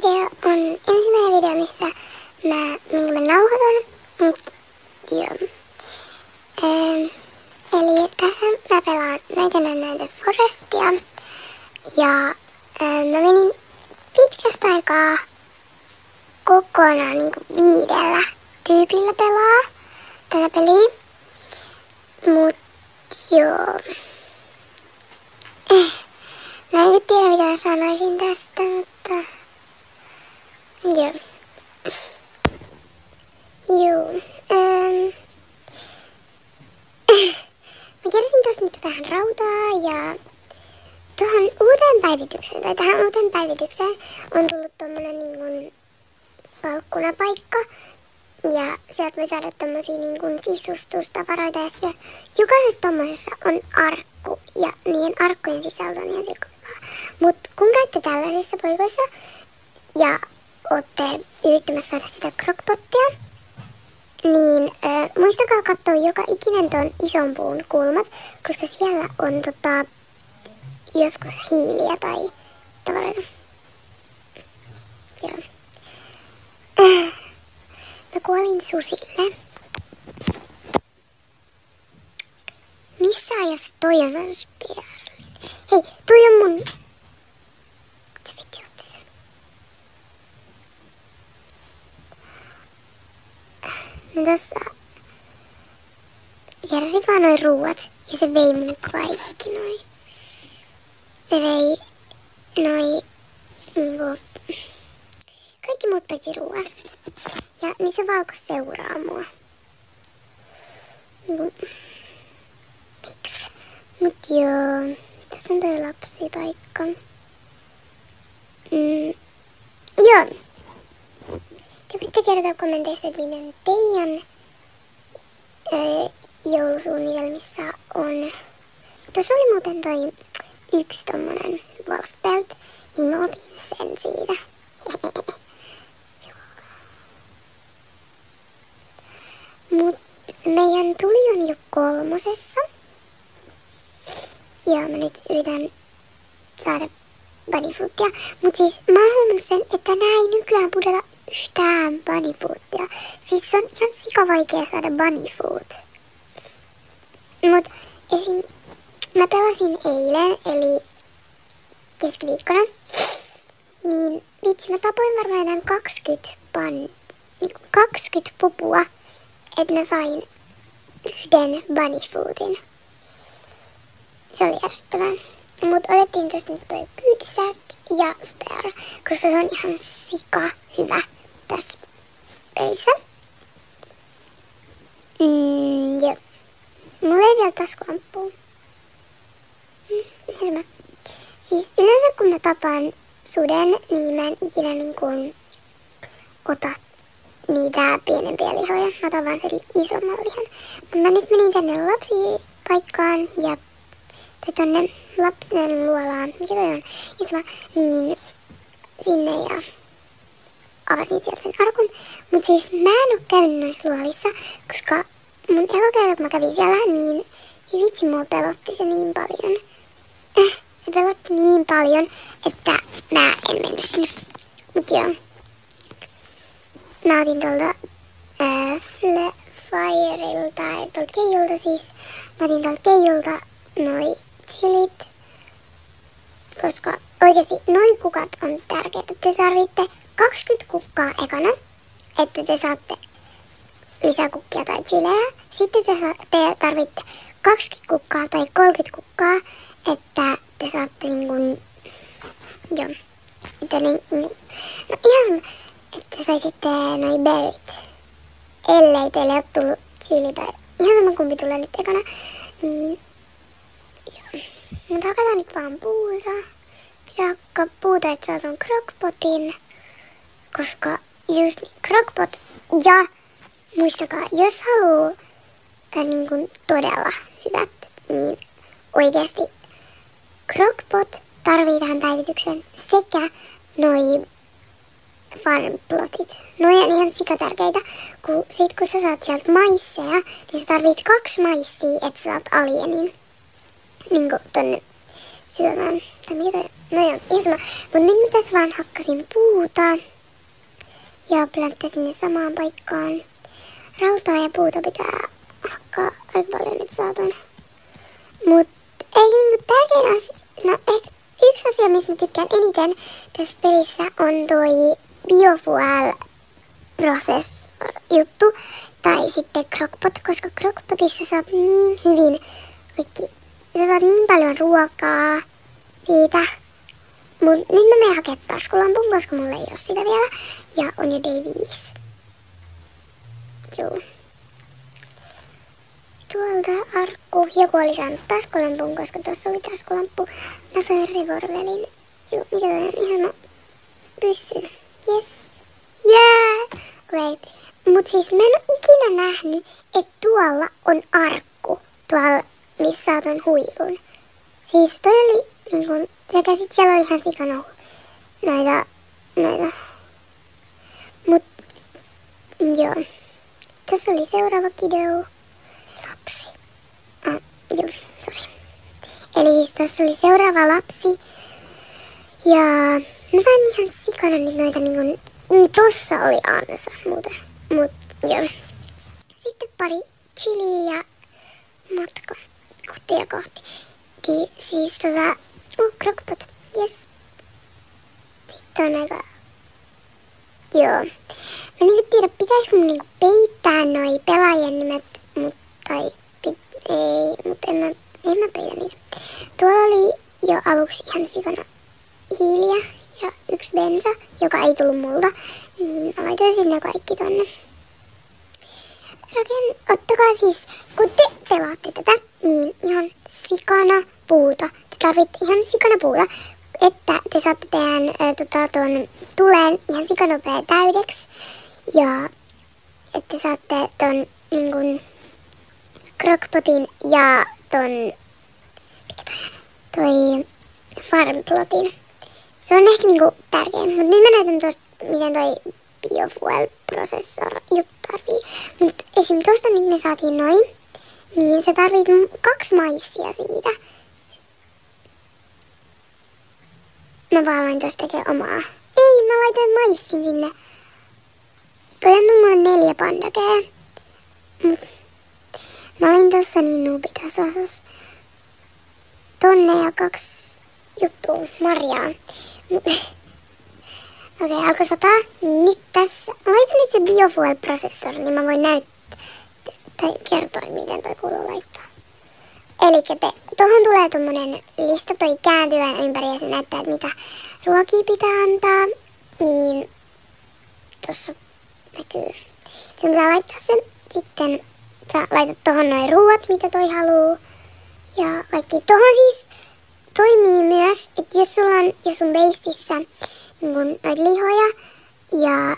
video on ensimmäinen video, missä minkä mä nauhoitan. Joo. Eli tässä mä pelaan näitä Forestia. Ja mä menin pitkästä aikaa kokonaan niinku 5 tyypillä pelaa tätä peliä. Mut joo. Mä en tiedä mitä mä sanoisin tästä, mutta joo. Joo. Mä kersin tossa nyt vähän rautaa ja tähän uuteen päivitykseen on tullut tommonen niinkun palkkunapaikka. Ja sieltä voi saada tommosia niinkun sisustustavaroita ja siellä jokaisessa tommosessa on arkku ja niiden arkkujen sisältö on ihan silkkovaa. Mut kun käytte tällaisissa paikoissa ja ootte yrittämässä saada sitä crockpottia, niin muistakaa katsoa joka ikinen ton ison puun kulmat, koska siellä on joskus hiiliä tai tavaroita. Joo. Mä kuolin susille. Missä ajassa toi on saanut Sperlin? Hei, toi on mun... Se vitsi otti sen. Mä tossa... Keräsin vaan noi ruuat ja se vei mun kaikki noi. Se vei noi niinku... Kaikki muut paitsi ruuat. Ja niin se valko seuraa mua. Miksi? Mut joo. Tässä on toi lapsipaikka. Joo. Te voitte kertoa kommenteissa, että miten teidän joulusuunnitelmissa on. Tuossa oli muuten toi yksi tommonen Wolfbelt, niin mä otin sen siitä. Mut meidän tuli on jo 3. Ja mä nyt yritän saada bunnyfootia. Mut siis mä oon huomannut sen, että nää ei nykyään pudota yhtään bunnyfootia. Siis se on ihan sikavaikea saada bunnyfoot. Mut esim. Mä pelasin eilen, eli keskiviikkona. Niin vitsi, mä tapoin varmaan jotain 20 pupua. Että mä sain yhden bunnyfootin. Se oli järsyttävää. Mut otettiin tosta nyt toi Kydsäk ja Spare, koska se on ihan sika hyvä tässä pelissä. Joo. Mulla ei vielä taskulamppua. Siis yleensä kun mä tapaan suden, niin mä en ikinä niinkun ota niitä pienempiä lihoja. Mä otan vaan sen isomman lihan. Mä nyt menin tänne lapsipaikkaan ja tonne lapsen luolaan. Mikä toi on? Ja mä niin sinne ja avasin sieltä sen arkun. Mut siis mä en oo käynyt noissa luolissa, koska mun eka kerta kun mä kävin siellä, niin vitsi mua pelotti se niin paljon. Se pelotti niin paljon, että mä en mennyt sinne. Mut joo. Mä otin tuolta Fireilta, tuolta Keijulta siis. Mä otin tuolta Keijulta noi chilit. Koska oikeesti noi kukat on tärkeitä. Te tarvitte 20 kukkaa ekana, että te saatte lisäkukkia tai chilejä. Sitten te tarvitte 20 kukkaa tai 30 kukkaa, että te saatte niinkun... Joo. Että no ihan että saisitte noi berryt. Ellei teille ole tullut chili tai ihan sama kumpi tulee nyt ekana. Niin joo. Mutta hakataan nyt vaan puuta. Pitää hakkaa puuta, että saa ton crockpotin. Koska just niin, crockpot. Ja muistakaa, jos haluu niin todella hyvät, niin oikeasti crockpot tarvii tähän päivitykseen sekä noi farmplotit. Noi on ihan sikatärkeitä, kun sä saat sieltä maisseja, niin sä tarvit 2 maissia, että sä saat alienin niinku tonne syömään. Tai mitä toi? No ihan sama. Mut nyt mä tässä vaan hakkasin puuta. Ja plänttäsin ne samaan paikkaan. Rautaa ja puuta pitää hakkaa aika paljon, että saa ton. Mut ei niinku tärkein asia, no ehkä yksi asia, mistä mä tykkään eniten tässä pelissä on toi biofuel processor juttu. Tai sitten crockpot, koska crockpotissa saat niin hyvin sä saat niin paljon ruokaa siitä. Mut nyt mä menen hakemaan taskulampun, koska mulla ei oo sitä vielä. Ja on jo day 5. Joo. Tuolta arkku. Joku oli saanut taskulampun, koska tuossa oli taskulamppu. Mä sain revolverin. Joo, mikä toi on? Ihana pyssyn. Yes. Yeah! Okei. Okay. Mut siis mä en oo ikinä nähnyt, että tuolla on arkku. Tuolla, missä saa ton huilun. Siis toi oli niinkun, sekä sit siellä oli ihan sikana noita. Mut, joo. Tässä oli seuraava video. Lapsi. Joo, sori. Eli siis tossa oli seuraava lapsi. Ja mä sain ihan sikana nyt noita niinkun, tossa oli ansa muuten. Mut joo. Sitten pari chiliä ja matka kotia kohti. Siis crockpot. Yes. Sitten on aika. Joo. Mä niinku tiedä, pitäisikö mun niinku peittää noi pelaajien nimet, en mä peitä niitä. Tuolla oli jo aluksi ihan sikana hiiliä ja yksi bensa, joka ei tullut multa. Niin mä laitoin sinne kaikki tonne. Ottakaa siis, kun te pelaatte tätä, niin ihan sikana puuta. Te tarvitte ihan sikana puuta, että te saatte tehdä ton tuleen ihan sikanopea täydeksi. Ja että saatte ton niinkun crockpotin ja ton toi farmplotin. Se on ehkä niinku tärkein, mutta nyt mä näytän tosta, miten toi biofuel processor juttu tarvii. Mut esim. Tosta nyt me saatiin noin, niin se tarvii 2 maissia siitä. Mä vaan aloin tosta tekee omaa. Ei, mä laitoin maissin sinne. Toi on mulle 4 pandakea. Mä olin tossa niin nuubitas osas. Tonne ja 2 juttua marjaa. Okei, alkoi sataa. Nyt tässä. Mä laitan nyt se biofuel processor, niin mä voin kertoa, miten toi kuuluu laittaa. Elikkä tuohon tulee tommonen lista, toi kääntyvän ympäri ja se näyttää, että mitä ruokia pitää antaa. Niin tossa näkyy. Sun pitää laittaa sen. Sitten sä laitat tohon noin ruuat, mitä toi haluu. Ja kaikki tohon siis toimii myös, että jos sun beississä niin kun noita lihoja ja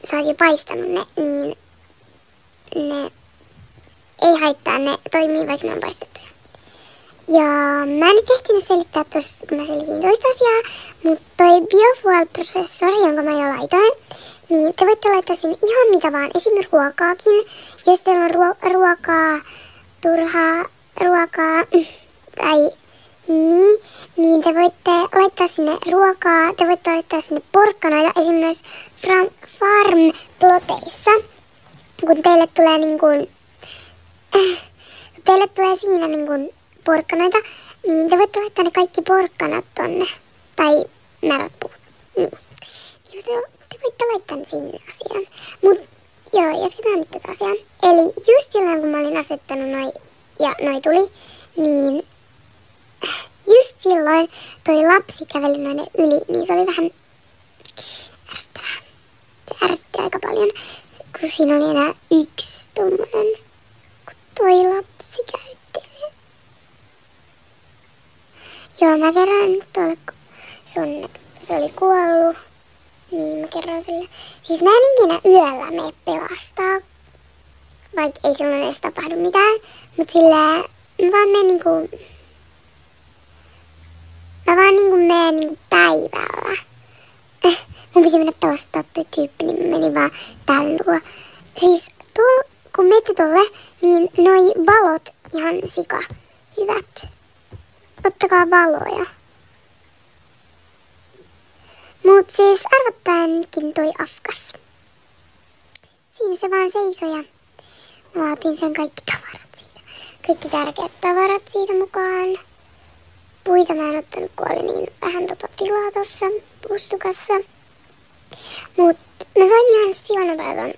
sä oot jo paistanut ne, niin ne ei haittaa, ne toimii vaikka ne on paistettuja. Ja mä en nyt ehtinyt selittää tossa, kun mä selitin toista asiaa, mutta toi biofuel processor, jonka mä jo laitoin, niin te voitte laittaa sinne ihan mitä vaan, esimerkiksi ruokaakin, jos teillä on ruokaa, turhaa ruokaa, tai niin te voitte laittaa sinne ruokaa, te voitte laittaa sinne porkkanoita, esimerkiksi farmploteissa, kun teille tulee siinä porkkanoita, niin te voitte laittaa ne kaikki porkkanat tonne, tai märät puut, niin. Te voitte laittaa ne sinne asiaan. Mut joo, jatketaan nyt tätä asiaa. Eli just silloin kun mä olin asettanut noi tuli, niin just silloin toi lapsi käveli noiden yli, niin se oli vähän ärsyttävää. Se ärsytti aika paljon, kun siinä oli enää yksi tommonen, kun toi lapsi käytteli. Joo, mä kerron tuolle, kun se oli kuollut, niin mä kerron sille. Siis mä en ikinä yöllä mene pelastaa, vaikka ei silloin edes tapahdu mitään, mut sillä mä vaan menen menen päivällä. Mun piti mennä pelastaa toi tyyppi, niin mä menin vaan tän luo. Siis kun menette tolle, niin noi valot ihan sika hyvät. Ottakaa valoja. Mut siis arvattaenkin toi afkas. Siinä se vaan seisoi ja mä otin sen kaikki tavarat siitä. Kaikki tärkeät tavarat siitä mukaan. Puita mä en ottanut, kun oli niin vähän tilaa tossa pussukassa. Mut mä sain ihan sijonopeaton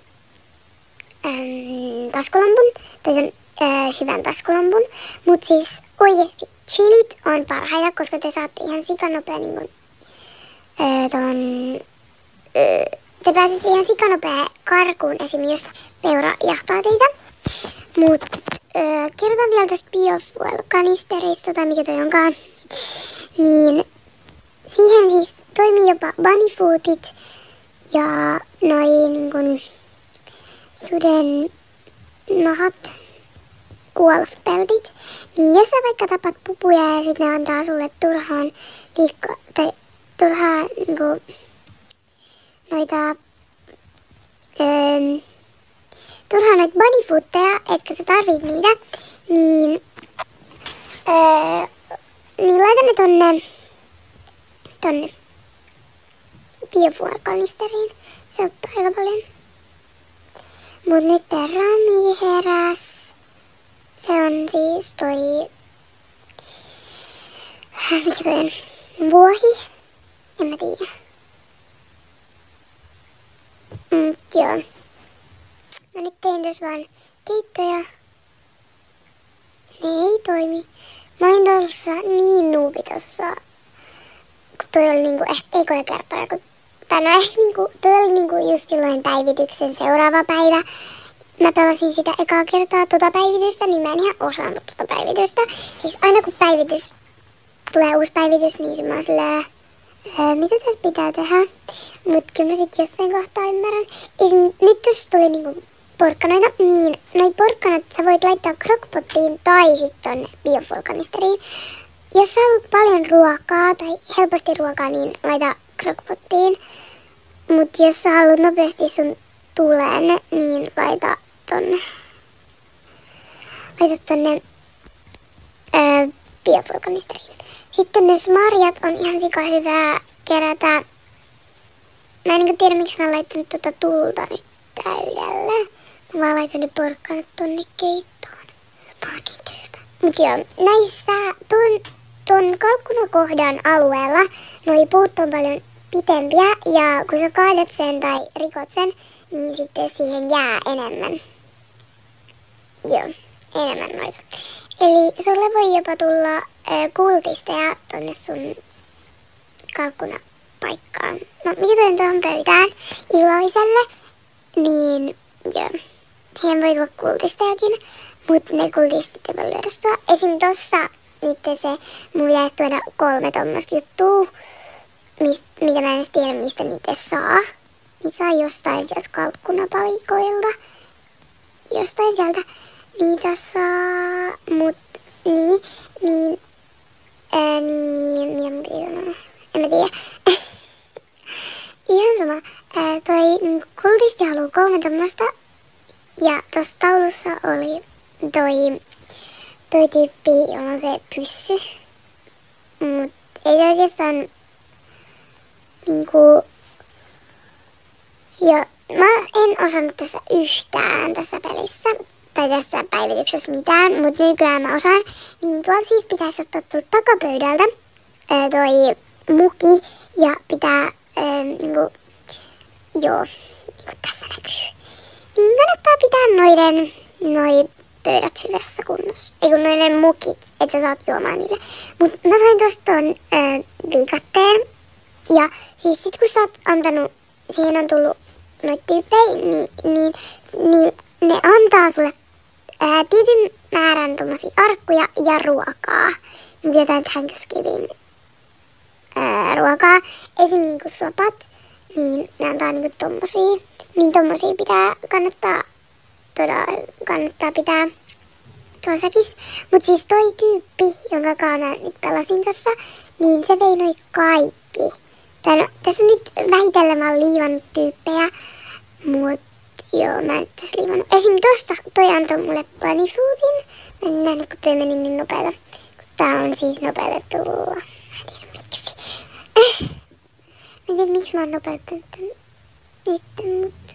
taskulampun. Tai sen hyvän taskulampun. Mut siis oikeesti chilit on parhaita, koska te saatte ihan sikanopea niin te pääsette ihan sikanopea karkuun esim. Jos peura jahtaa teitä. Mut kerrotaan vielä tästä biofuel-kanisterista tai mikä toi onkaan. Niin siihen siis toimii jopa bunny footit ja noi niinkun suden nahat, wolf-peltit. Niin jos sä vaikka tapat pupuja ja sit ne antaa sulle turhaan niinku noita turhaan noita bodyfootteja, etkä sä tarvit niitä, niin laita ne tonne biofuel-kanisteriin. Se ottaa aika paljon. Mut nyt tää Rami heräs. Se on siis toi mikä toi on? Vuohi? En mä tiedä. Joo. Mä nyt tein tuossa vaan keittoja. Ne ei toimi. Mä olin tuossa niin nuubi tossa. Kun toi oli niinku ekoja kertoja. Tai no ehkä niinku, toi oli niinku just silloin päivityksen seuraava päivä. Mä pelasin sitä ekaa kertaa päivitystä, niin mä en ihan osannut päivitystä. Siis aina kun tulee uusi päivitys, niin mä oon silleen, mitä tässä pitää tehdä? Mut kyllä mä sit jossain kohtaa ymmärrän. Nyt jos tuli niinku porkkanoita, niin noi porkkanat sä voit laittaa crockpottiin tai sit tonne biofuel-kanisteriin. Jos sä haluat paljon ruokaa tai helposti ruokaa, niin laita crockpottiin. Mut jos sä haluat nopeasti sun tuleen, niin laita tonne biofuel-kanisteriin. Sitten myös marjat on ihan sika hyvää kerätä. Mä en niinku tiedä, miksi mä oon laittanut tulta nyt täydelle. Mä vaan laitan ne porkkanat tonne keittoon. Mä oon niin tyhmä. Mut joo, näissä ton kalkkunakohdan alueella noi puut on paljon pitempiä. Ja kun sä kaadat sen tai rikot sen, niin sitten siihen jää enemmän. Joo, enemmän noita. Eli sulle voi jopa tulla kultisteja tonne sun kalkkunapaikkaan. No, mikä toi tuohon pöytään illalliselle, niin joo, siihen voi tulla kultistejakin, mutta ne kultistit ei voi lyödä sua. Esim. Tossa nyt mun pitäisi tuoda 3 tommoista juttua, mitä mä en edes tiedä, mistä niitä saa. Niitä saa jostain sieltä kalkkunapalikoilta. Jostain sieltä niitä saa, mut mitä mun piti sanoa? En mä tiedä. Ihan sama. Toi kultisti haluu 3 tommosta. Ja tossa taulussa oli toi tyyppi, jolla on se pyssy. Mut ei se oikeastaan niinku. Ja mä en osannut tässä yhtään tässä pelissä. Tai tässä päivityksessä mitään, mutta nykyään mä osaan. Niin tuolla siis pitäisi ottaa tuolta takapöydältä toi muki ja pitää niinku, joo, niinku tässä näkyy. Niin kannattaa pitää noi pöydät hyvässä kunnossa. Ei kun noiden mukit, että sä saat juomaan niille. Mut mä sain tosta ton viikatteen. Ja siis sit kun sä oot antanut, siihen on tullut noita tyyppejä, niin ne antaa sulle tietyn määrän tommosia arkkuja ja ruokaa. Niin jotain Thanksgiving ruokaa. Esim. Niinku sopat, niin ne antaa niinku tommosia. Niin tommosia kannattaa pitää tuossakin. Mut siis toi tyyppi, jonka kanssa mä nyt pelasin tossa, niin se vei noi kaikki. Tässä nyt vähitellen mä oon liivannut tyyppejä, mut joo, mä en nyt tässä liivannut. Esim. Tosta toi antoi mulle bunny footin. Mä en nähnyt, kun toi meni niin nopeeta. Tää on siis nopealle tulla. Mä en tiedä miksi. Mä en tiedä miksi mä oon nopeuttanut tän nyt, mutta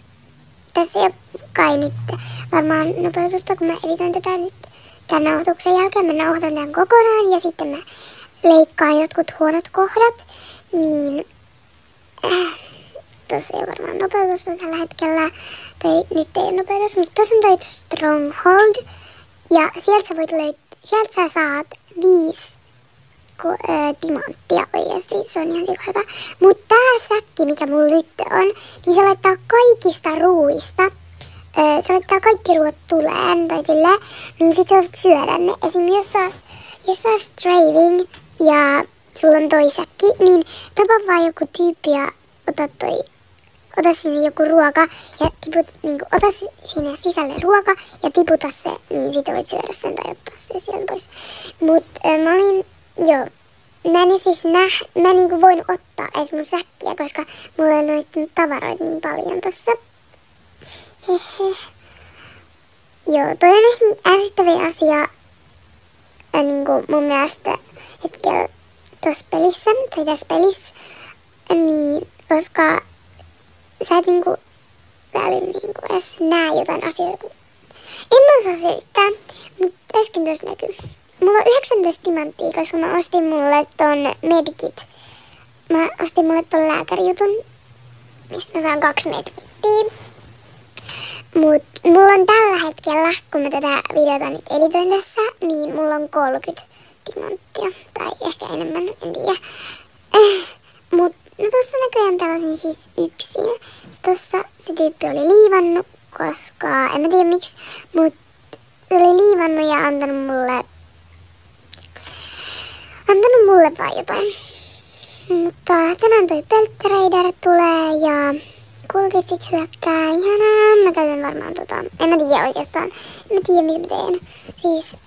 tässä ei ole kai nyt varmaan nopeutusta, kun mä editoin tätä nyt tämän nauhoituksen jälkeen. Mä nauhoitan tämän kokonaan ja sitten mä leikkaan jotkut huonot kohdat, niin tossa ei ole varmaan nopeutusta tällä hetkellä, tai nyt ei ole nopeutus, mutta tossa on toi Stronghold, ja sieltä sä saat 5 timanttia oikeesti, se on ihan sika hyvä. Mutta tää säkki, mikä mulla nyt on, niin se laittaa kaikista ruuista, se laittaa kaikki ruoat tuleen, tai silleen, niin sit voit syödä ne. Esim. Jos sä oot straving ja sulla on toi säkki, niin tapa vaan joku tyyppi ja ota sinne joku ruoka ja ota sinne sisälle ruoka ja tiputa se, niin sit voit syödä sen tai ottaa se sieltä pois. Mut mä en siis mä niinku voin ottaa edes mun säkkiä, koska mulla on noita tavaroita niin paljon tossa. Joo, toi on ehkä ärsyttävä asia niinku mun mielestä hetkellä tossa pelissä, tai tässä pelissä, niin koska sä et niinku välillä niinku edes näe jotain asioita. En mä osaa selittää, mutta äsken tossa näkyy. Mulla on 19 timanttia, koska mä ostin mulle ton medikit. Mä ostin mulle ton lääkärijutun, mistä mä saan 2 medikittiä. Mut mulla on tällä hetkellä, kun mä tätä videota nyt editoin tässä, niin mulla on 30 timanttia. Tai ehkä enemmän, en tiedä. Mut no tossa näköjään pelasin siis yksin. Tossa se tyyppi oli liivannut, koska en mä tiedä miksi, mut se oli liivannut ja antanut mulle vaan jotain. Mutta tänään toi Belt Raider tulee ja kultistit hyökkää. Ihanaa. Mä käytän varmaan en mä tiedä oikeastaan. En mä tiedä mitä mä teen. Siis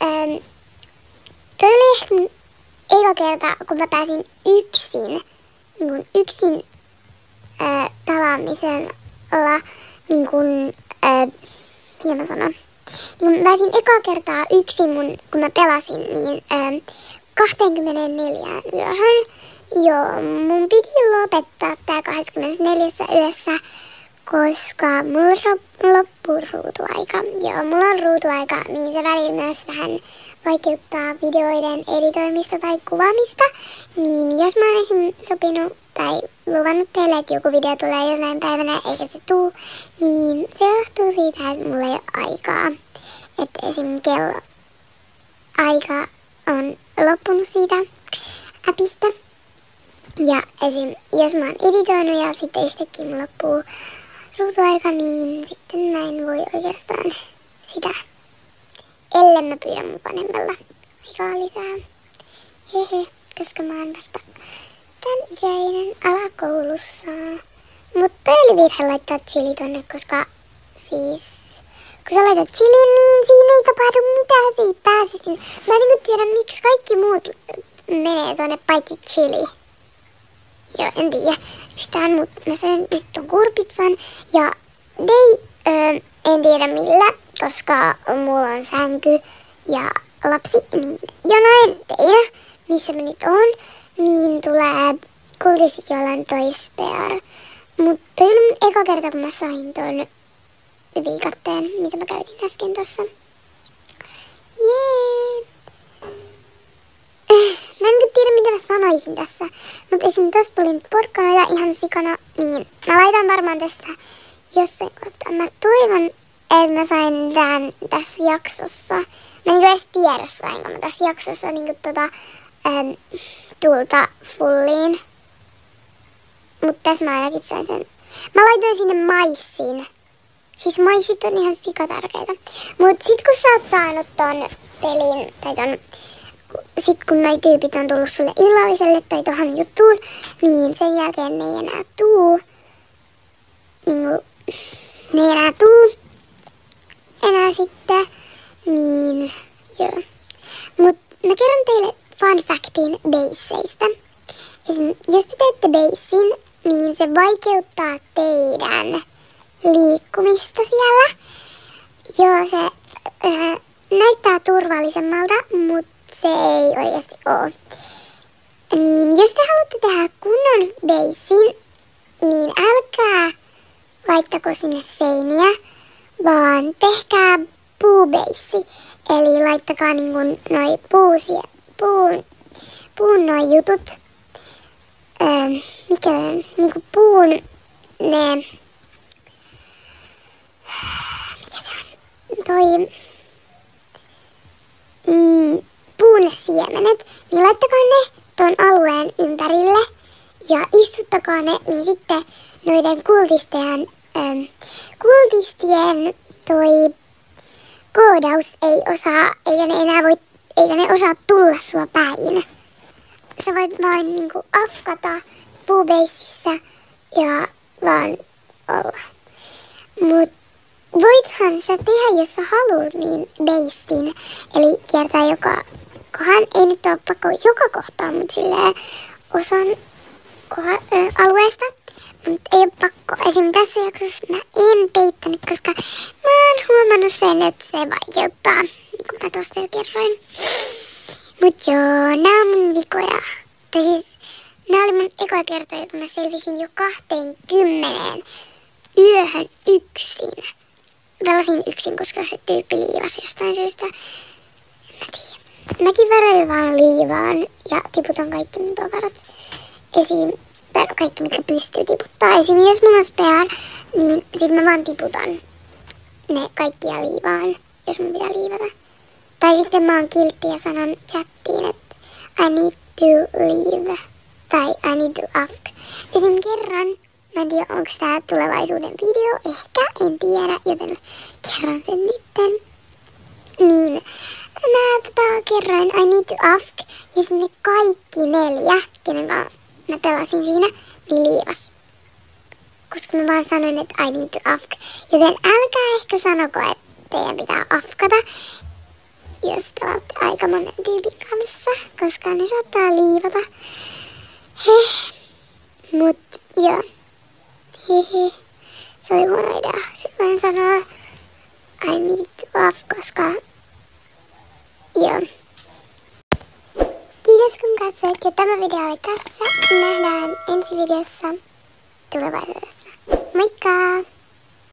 toi oli ehkä mun eka kerta, kun mä pääsin yksin pelaamisella mitä mä sanon? Niin mä pääsin eka kertaa yksin kun mä pelasin, niin 24 yöhön. Joo, mun piti lopettaa tää 24 yössä, koska mulla loppuu ruutuaika. Joo, mulla on ruutuaika, niin se välillä myös vähän vaikeuttaa videoiden editoimista tai kuvaamista. Niin jos mä oon esim. Sopinut tai luvannut teille, että joku video tulee jonain päivänä eikä se tuu, niin se johtuu siitä, että mulla ei ole aikaa. Että esim. Aika on loppunut siitä appista. Ja esim. Jos mä oon editoinut ja sitten yhtäkkiä mulla loppuu ruutuaika, niin sitten mä en voi oikeastaan sitä, ellei mä pyydä mun vanhemmalla aikaa lisää. Hehe, koska mä oon vasta tän ikäinen alakoulussa. Mutta toi oli virhe laittaa chili tonne, koska siis kun sä laitat chilin, niin siinä ei tapahdu mitään, se ei pääse sinne. Mä en niinku tiedä, miksi kaikki muut menee tonne paitsi chili. Joo, en tiedä yhtään, mutta mä söin nyt ton kurpitsan ja en tiedä millä, koska mulla on sänky ja lapsi, niin jonain teillä, missä mä nyt on, niin tulee kultisit jollain toi spare. Mutta toi oli mun eka kerta, kun mä sain ton viikatteen, mitä mä käytin äsken tossa. Jee! Mä en tiedä, mitä mä sanoisin tässä, mutta esim. Tossa tuli nyt porkkanoita ihan sikana, niin mä laitan varmaan tästä jossain kohtaa. Mä toivon, että mä sain tän tässä jaksossa. Mä en edes tiedä, sainko mä tässä jaksossa niinku tulta fulliin. Mut tässä mä ainakin sain sen. Mä laitoin sinne maissin. Siis maissit on ihan sikatärkeitä. Mut sit kun sä oot saanut ton pelin, tai sit kun noi tyypit on tullut sulle illalliselle tai tohon juttuun, niin sen jälkeen ne ei enää tuu. Ne ei enää tuu enää sitten. Niin, joo. Mut mä kerron teille fun factin baseista. Jos te teette basein, niin se vaikeuttaa teidän liikkumista siellä. Joo, se näyttää turvallisemmalta, mutta se ei oikeasti oo. Niin jos te haluatte tehdä kunnon basein, niin älkää laittako sinne seiniä, vaan tehkää puubeissi. Eli laittakaa niinku noi puun noi jutut. Mikä on? Niinku puun ne... Mikä se on? Puun siemenet. Niin laittakaa ne ton alueen ympärille. Ja istuttakaa ne, niin sitten noiden kultistien toi koodaus ei osaa, eikä ne osaa tulla sua päin. Sä voit vaan niinku afkata puubeisissä ja vaan olla. Mut voithan sä tehdä, jos sä haluut, niin beissin. Eli kiertää ei nyt ole pakko joka kohtaan, mut silleen osan alueesta. Mutta ei ole pakko. Esimerkiksi tässä jaksossa mä en peittänyt, koska mä oon huomannut sen, että se vaikeuttaa. Niin kuin mä tuosta jo kerroin. Mut joo, nää on mun vikoja. Tai siis, nää oli mun ekoja kertoja, kun mä selvisin jo 20 yöhön yksin. Pelasin yksin, koska se tyyppi liivasi jostain syystä. En mä tiedä. Mäkin varoin vaan liivaan ja tiputan kaikki mun tavarat esiin. Tai kaikki, mitkä pystyy tiputtaa. Esimerkiksi jos mulla on spare, niin sit mä vaan tiputan ne kaikkia liivaan, jos mun pitää liivata. Tai sitten mä oon kiltti ja sanon chattiin, että I need to leave. Tai I need to ask. Esim. Kerran, mä en tiedä onko tää tulevaisuuden video, ehkä, en tiedä, joten kerron sen nytten. Niin, mä kerroin I need to ask, ja sitten ne kaikki 4, kenen kanssa mä pelasin siinä, niin liivas. Koska mä vaan sanoin, että I need to ask. Joten älkää ehkä sanoko, että teidän pitää afkata, jos pelaatte aika monen tyypin kanssa, koska ne saattaa liivata. Mut joo. Se oli huono idea. Silloin sanoa I need to ask, koska joo. Kiitos kun katsoit ja tämä video oli tässä. Nähdään ensi videossa tulevaisuudessa. Moikka!